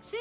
Sí.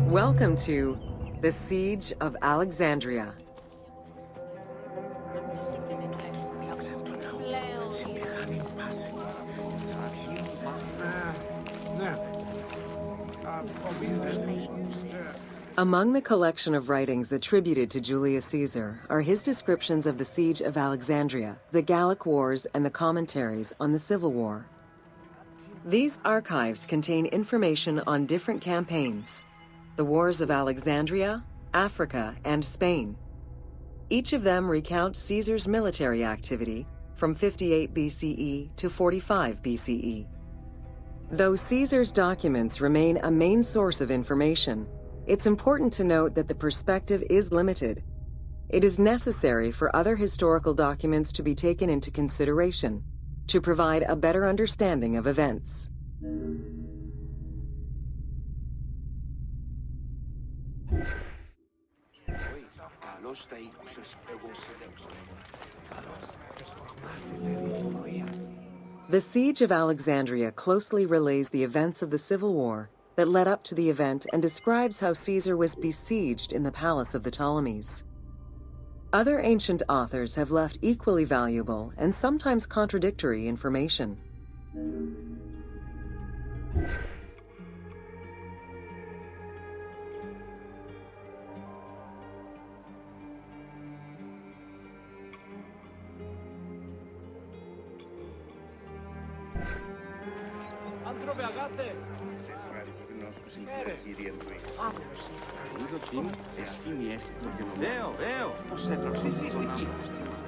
Welcome to the Siege of Alexandria. Among the collection of writings attributed to Julius Caesar are his descriptions of the Siege of Alexandria, the Gallic Wars, and the commentaries on the Civil War. These archives contain information on different campaigns, the wars of Alexandria, Africa, and Spain. Each of them recounts Caesar's military activity from 58 BCE to 45 BCE. Though Caesar's documents remain a main source of information, it's important to note that the perspective is limited. It is necessary for other historical documents to be taken into consideration to provide a better understanding of events. The Siege of Alexandria closely relays the events of the Civil War that led up to the event and describes how Caesar was besieged in the palace of the Ptolemies. Other ancient authors have left equally valuable and sometimes contradictory information.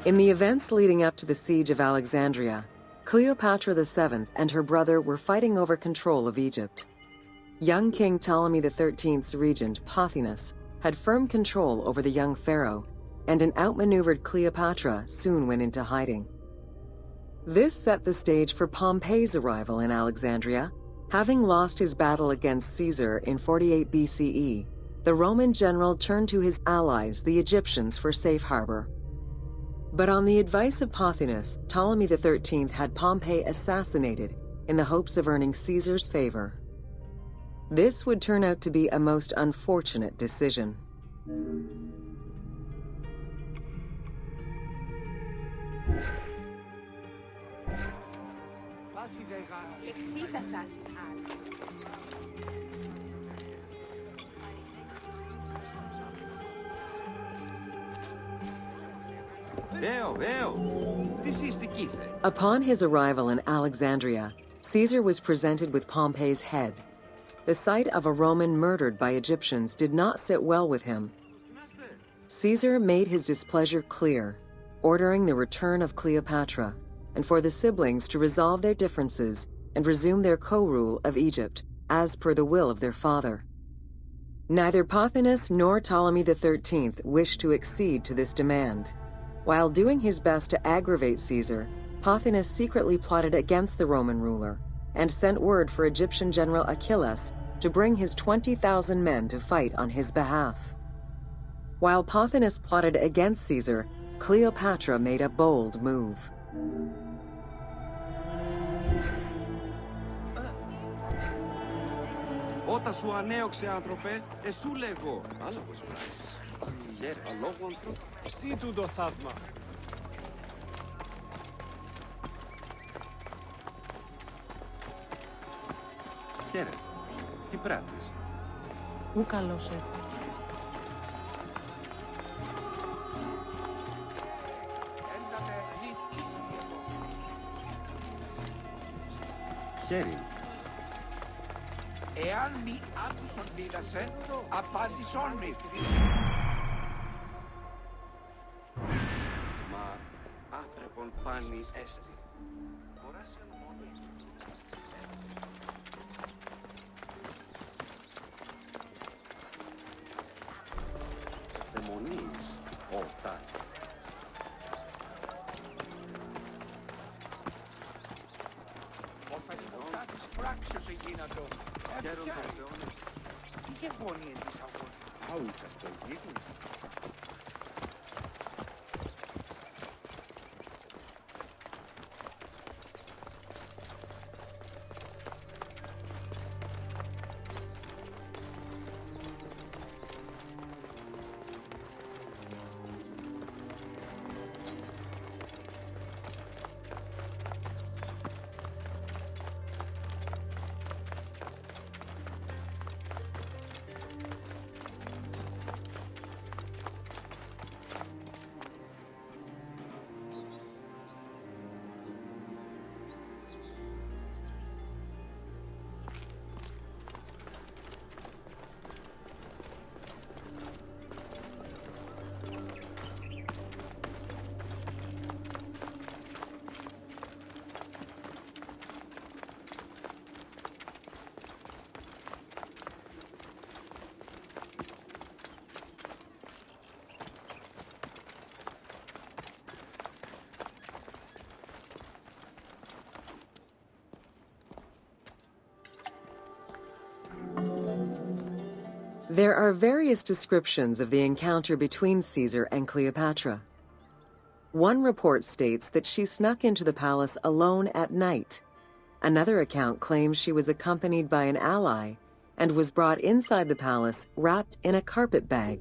In the events leading up to the Siege of Alexandria, Cleopatra VII and her brother were fighting over control of Egypt. Young King Ptolemy XIII's regent, Pothinus, had firm control over the young pharaoh, and an outmaneuvered Cleopatra soon went into hiding. This set the stage for Pompey's arrival in Alexandria. Having lost his battle against Caesar in 48 BCE, the Roman general turned to his allies, the Egyptians, for safe harbor. But on the advice of Pothinus, Ptolemy XIII had Pompey assassinated in the hopes of earning Caesar's favor. This would turn out to be a most unfortunate decision. Upon his arrival in Alexandria, Caesar was presented with Pompey's head. The sight of a Roman murdered by Egyptians did not sit well with him. Caesar made his displeasure clear, ordering the return of Cleopatra, and for the siblings to resolve their differences and resume their co-rule of Egypt, as per the will of their father. Neither Pothinus nor Ptolemy XIII wished to accede to this demand. While doing his best to aggravate Caesar, Pothinus secretly plotted against the Roman ruler and sent word for Egyptian general Achilles to bring his 20,000 men to fight on his behalf. While Pothinus plotted against Caesar, Cleopatra made a bold move. Όταν σου ανέωξε, άνθρωπε, εσού λέγω. Άλλο πως πράξεις. Χαίρε, αλόγου ανθρώπου. Τι τούτο θαύμα. Χαίρε, τι πράττεις. Ου καλώς έχω. Χαίρε. Εάν μη άκουσον δίδασε, απάντησον μη. Μα άπρεπον πάνη έστι. Δαιμονείς, ορτά. Όταν υποκάτεις πράξιος εγίνατο, είχε γωνία της αγώνα. Άου, καστολίγου. There are various descriptions of the encounter between Caesar and Cleopatra. One report states that she snuck into the palace alone at night. Another account claims she was accompanied by an ally and was brought inside the palace wrapped in a carpet bag.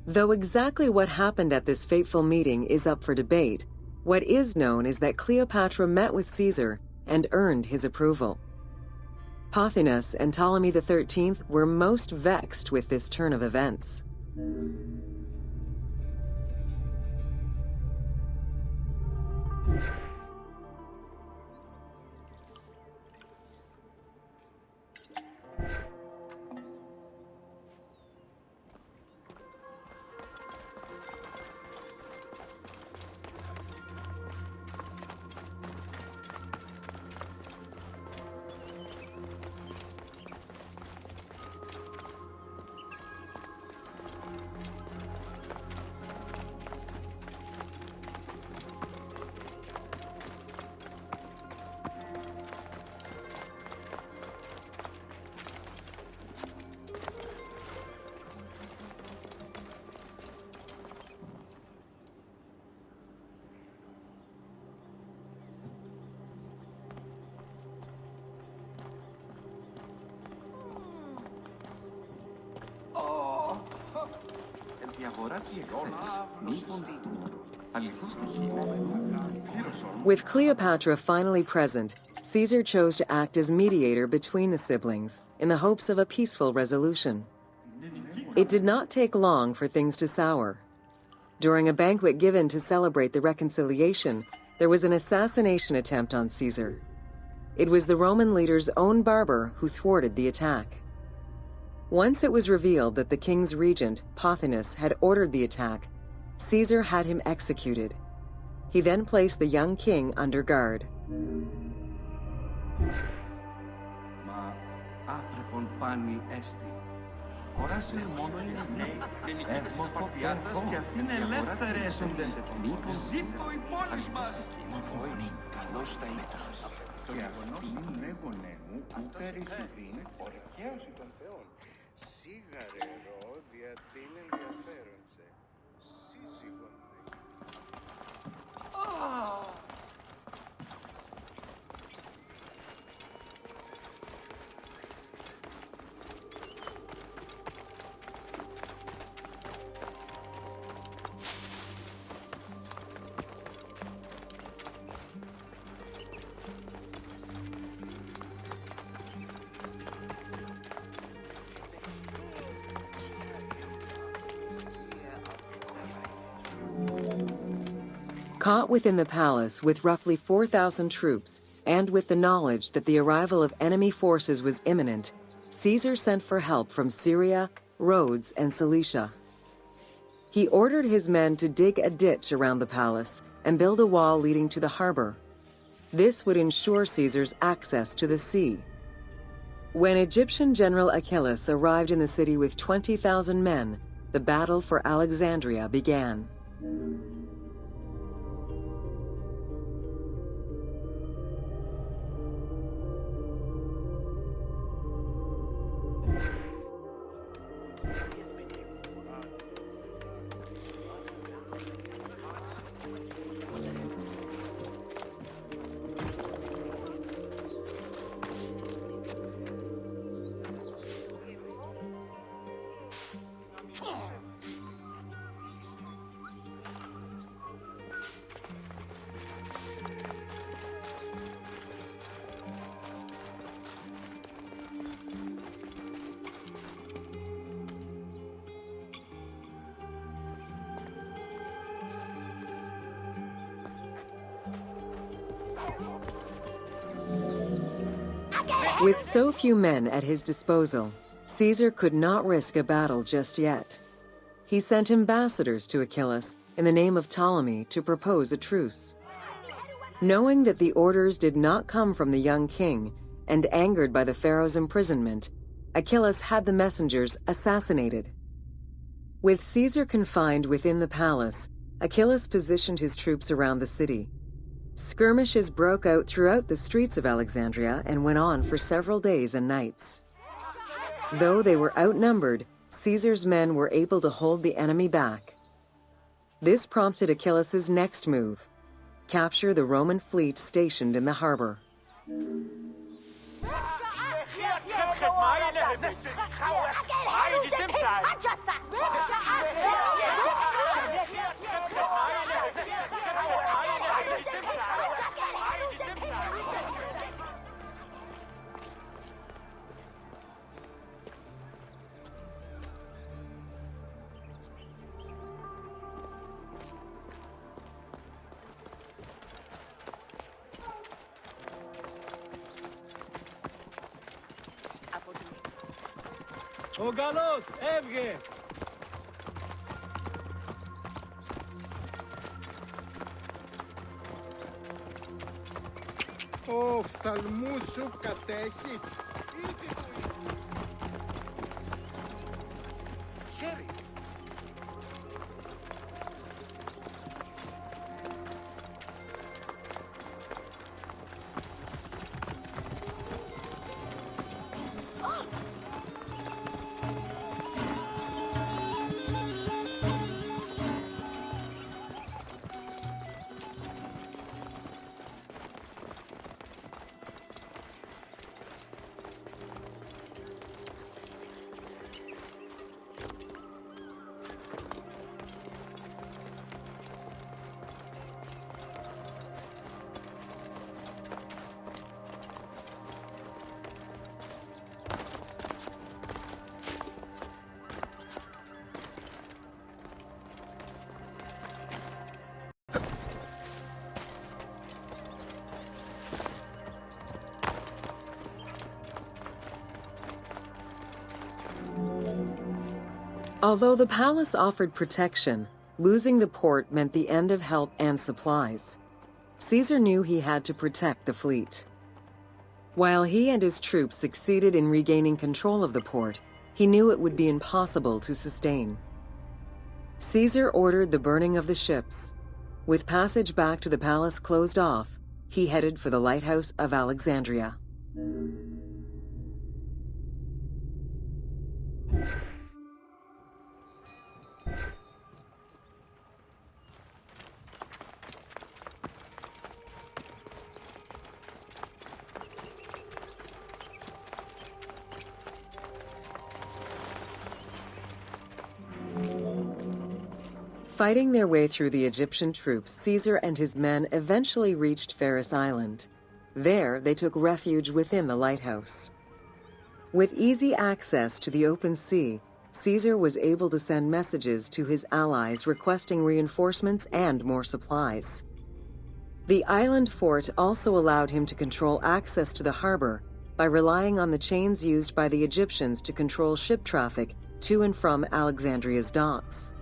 Though exactly what happened at this fateful meeting is up for debate, what is known is that Cleopatra met with Caesar and earned his approval. Pothinus and Ptolemy XIII were most vexed with this turn of events. With Cleopatra finally present, Caesar chose to act as mediator between the siblings in the hopes of a peaceful resolution. It did not take long for things to sour. During a banquet given to celebrate the reconciliation, there was an assassination attempt on Caesar. It was the Roman leader's own barber who thwarted the attack. Once it was revealed that the king's regent, Pothinus, had ordered the attack, Caesar had him executed. He then placed the young king under guard. Μα άπρεπον πάνι έστι. Οράσιο μόνο είναι νέοι. Ελληνικές Σπαρτιάτας και αυτοί είναι ελεύθερες. Μήπως ζήτω η πόλη μας. Καλώς τα ήττος. Το γεγονός λέγονε μου ούκαρι σουδήν ορκαίωση των θεών. Σίγαρερο διατείνει ενδιαφέρον σε σύζυγον. Caught within the palace with roughly 4,000 troops, and with the knowledge that the arrival of enemy forces was imminent, Caesar sent for help from Syria, Rhodes, and Cilicia. He ordered his men to dig a ditch around the palace and build a wall leading to the harbor. This would ensure Caesar's access to the sea. When Egyptian General Achilles arrived in the city with 20,000 men, the battle for Alexandria began. With so few men at his disposal, Caesar could not risk a battle just yet. He sent ambassadors to Achilles in the name of Ptolemy to propose a truce. Knowing that the orders did not come from the young king, and angered by the pharaoh's imprisonment, Achilles had the messengers assassinated. With Caesar confined within the palace, Achilles positioned his troops around the city. Skirmishes broke out throughout the streets of Alexandria and went on for several days and nights. Though they were outnumbered, Caesar's men were able to hold the enemy back. This prompted Achilles' next move: capture the Roman fleet stationed in the harbor. Ο Γαλλός έβγε! Ο φθαλμούς σου κατέχεις. Χέρι. Although the palace offered protection, losing the port meant the end of help and supplies. Caesar knew he had to protect the fleet. While he and his troops succeeded in regaining control of the port, he knew it would be impossible to sustain. Caesar ordered the burning of the ships. With passage back to the palace closed off, he headed for the lighthouse of Alexandria. Fighting their way through the Egyptian troops, Caesar and his men eventually reached Pharos Island. There, they took refuge within the lighthouse. With easy access to the open sea, Caesar was able to send messages to his allies requesting reinforcements and more supplies. The island fort also allowed him to control access to the harbor by relying on the chains used by the Egyptians to control ship traffic to and from Alexandria's docks.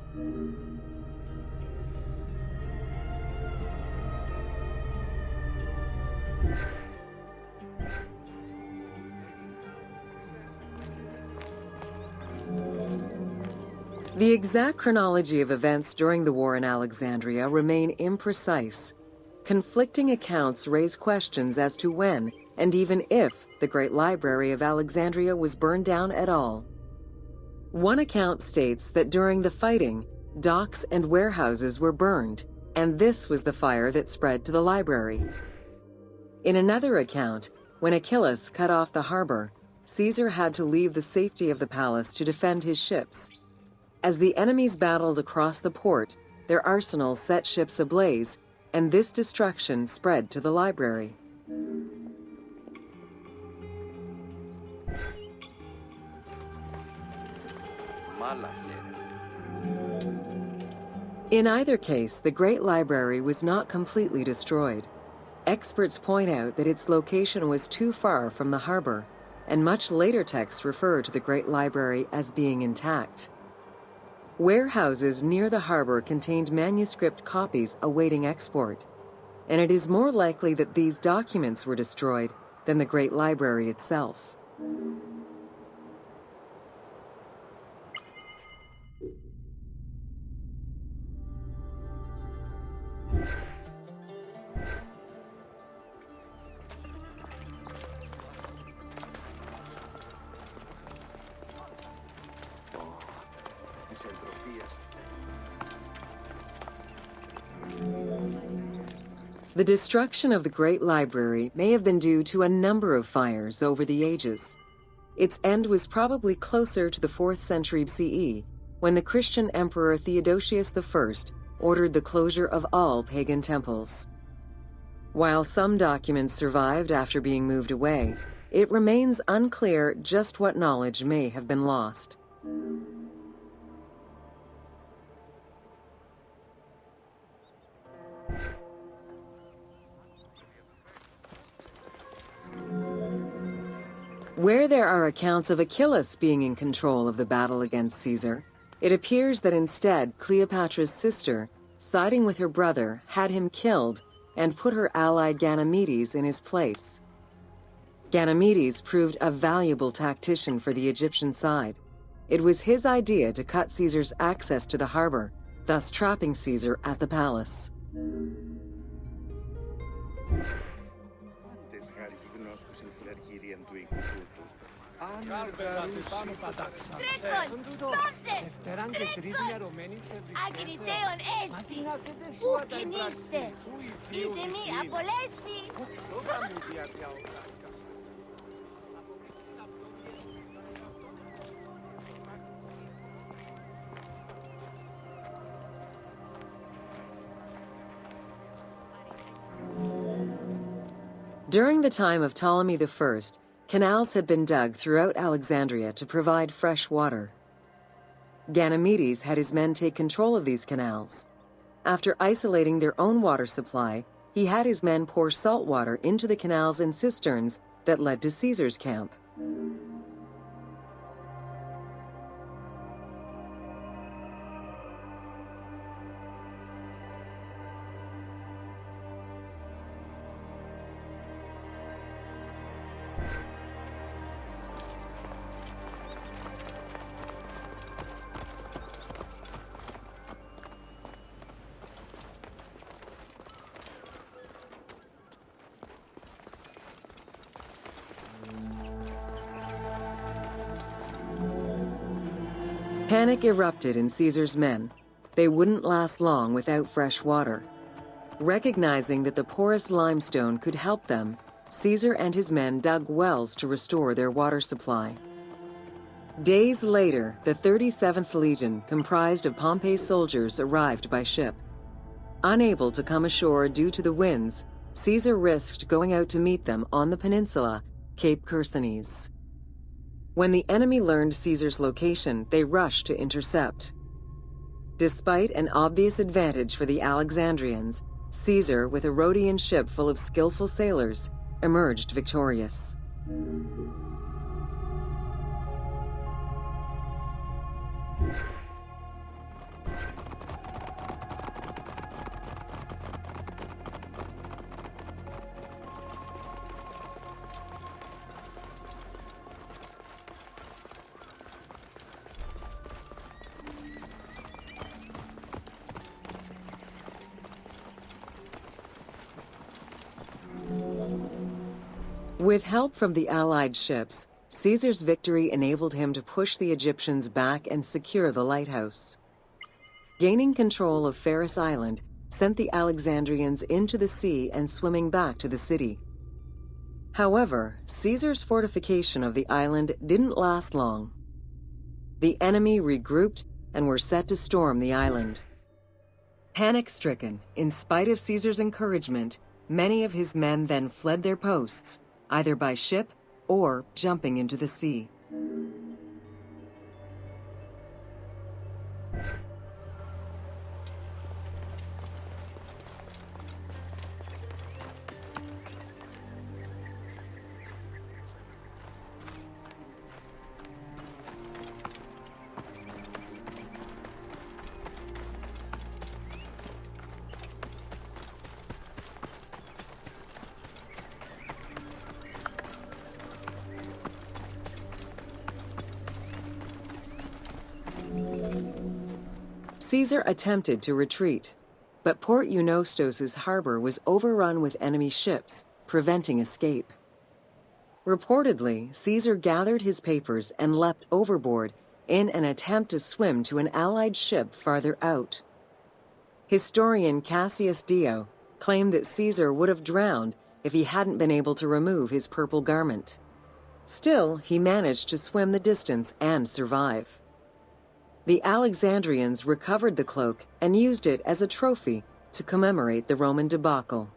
The exact chronology of events during the war in Alexandria remain imprecise. Conflicting accounts raise questions as to when, and even if, the Great Library of Alexandria was burned down at all. One account states that during the fighting, docks and warehouses were burned, and this was the fire that spread to the library. In another account, when Achilles cut off the harbor, Caesar had to leave the safety of the palace to defend his ships. As the enemies battled across the port, their arsenals set ships ablaze, and this destruction spread to the library. In either case, the Great Library was not completely destroyed. Experts point out that its location was too far from the harbor, and much later texts refer to the Great Library as being intact. Warehouses near the harbor contained manuscript copies awaiting export, and it is more likely that these documents were destroyed than the Great Library itself. The destruction of the Great Library may have been due to a number of fires over the ages. Its end was probably closer to the 4th century CE, when the Christian Emperor Theodosius I ordered the closure of all pagan temples. While some documents survived after being moved away, it remains unclear just what knowledge may have been lost. Where there are accounts of Achilles being in control of the battle against Caesar, it appears that instead Cleopatra's sister, siding with her brother, had him killed and put her ally Ganymedes in his place. Ganymedes proved a valuable tactician for the Egyptian side. It was his idea to cut Caesar's access to the harbor, thus trapping Caesar at the palace. Ακριτέων έστι, ούκεν είστε, είστε μη απολέσει. During the time of Ptolemy I, canals had been dug throughout Alexandria to provide fresh water. Ganymedes had his men take control of these canals. After isolating their own water supply, he had his men pour salt water into the canals and cisterns that led to Caesar's camp. Panic erupted in Caesar's men. They wouldn't last long without fresh water. Recognizing that the porous limestone could help them, Caesar and his men dug wells to restore their water supply. Days later, the 37th Legion, comprised of Pompey's soldiers, arrived by ship. Unable to come ashore due to the winds, Caesar risked going out to meet them on the peninsula, Cape Chersonese. When the enemy learned Caesar's location, they rushed to intercept. Despite an obvious advantage for the Alexandrians, Caesar, with a Rhodian ship full of skillful sailors, emerged victorious. With help from the Allied ships, Caesar's victory enabled him to push the Egyptians back and secure the lighthouse. Gaining control of Pharos Island sent the Alexandrians into the sea and swimming back to the city. However, Caesar's fortification of the island didn't last long. The enemy regrouped and were set to storm the island. Panic-stricken, in spite of Caesar's encouragement, many of his men then fled their posts, either by ship or jumping into the sea. Caesar attempted to retreat, but Port Eunostos's harbor was overrun with enemy ships, preventing escape. Reportedly, Caesar gathered his papers and leapt overboard in an attempt to swim to an allied ship farther out. Historian Cassius Dio claimed that Caesar would have drowned if he hadn't been able to remove his purple garment. Still, he managed to swim the distance and survive. The Alexandrians recovered the cloak and used it as a trophy to commemorate the Roman debacle.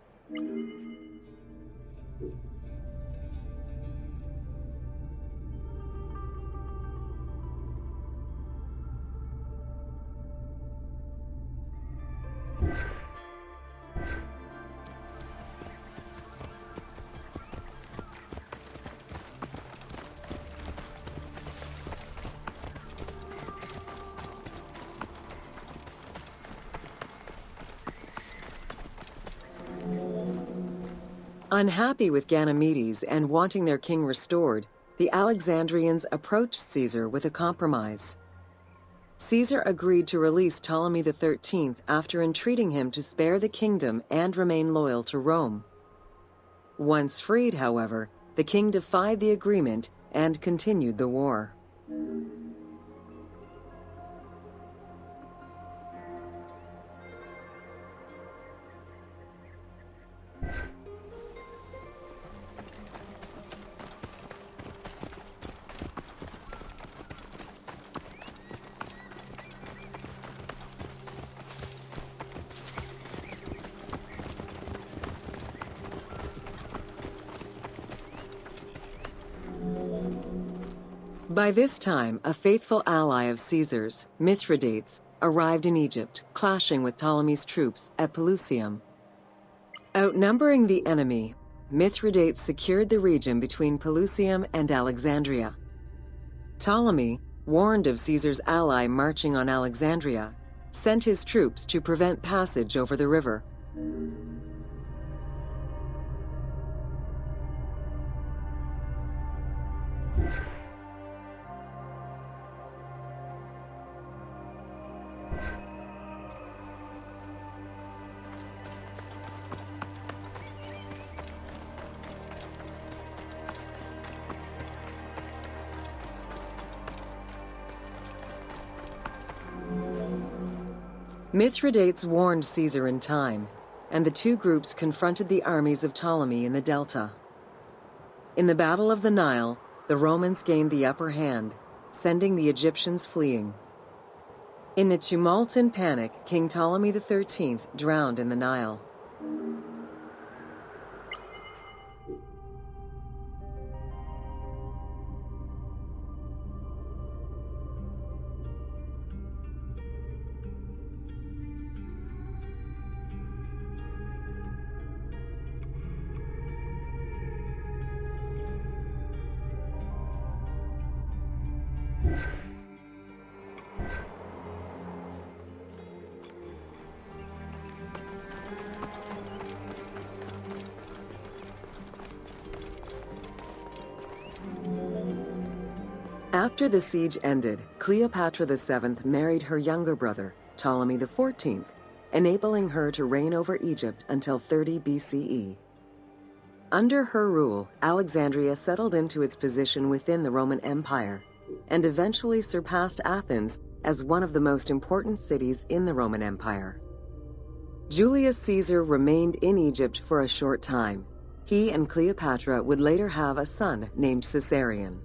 Unhappy with Ganymedes and wanting their king restored, the Alexandrians approached Caesar with a compromise. Caesar agreed to release Ptolemy XIII after entreating him to spare the kingdom and remain loyal to Rome. Once freed, however, the king defied the agreement and continued the war. By this time, a faithful ally of Caesar's, Mithridates, arrived in Egypt, clashing with Ptolemy's troops at Pelusium. Outnumbering the enemy, Mithridates secured the region between Pelusium and Alexandria. Ptolemy, warned of Caesar's ally marching on Alexandria, sent his troops to prevent passage over the river. Mithridates warned Caesar in time, and the two groups confronted the armies of Ptolemy in the Delta. In the Battle of the Nile, the Romans gained the upper hand, sending the Egyptians fleeing. In the tumult and panic, King Ptolemy XIII drowned in the Nile. After the siege ended, Cleopatra VII married her younger brother, Ptolemy XIV, enabling her to reign over Egypt until 30 BCE. Under her rule, Alexandria settled into its position within the Roman Empire and eventually surpassed Athens as one of the most important cities in the Roman Empire. Julius Caesar remained in Egypt for a short time. He and Cleopatra would later have a son named Caesarion.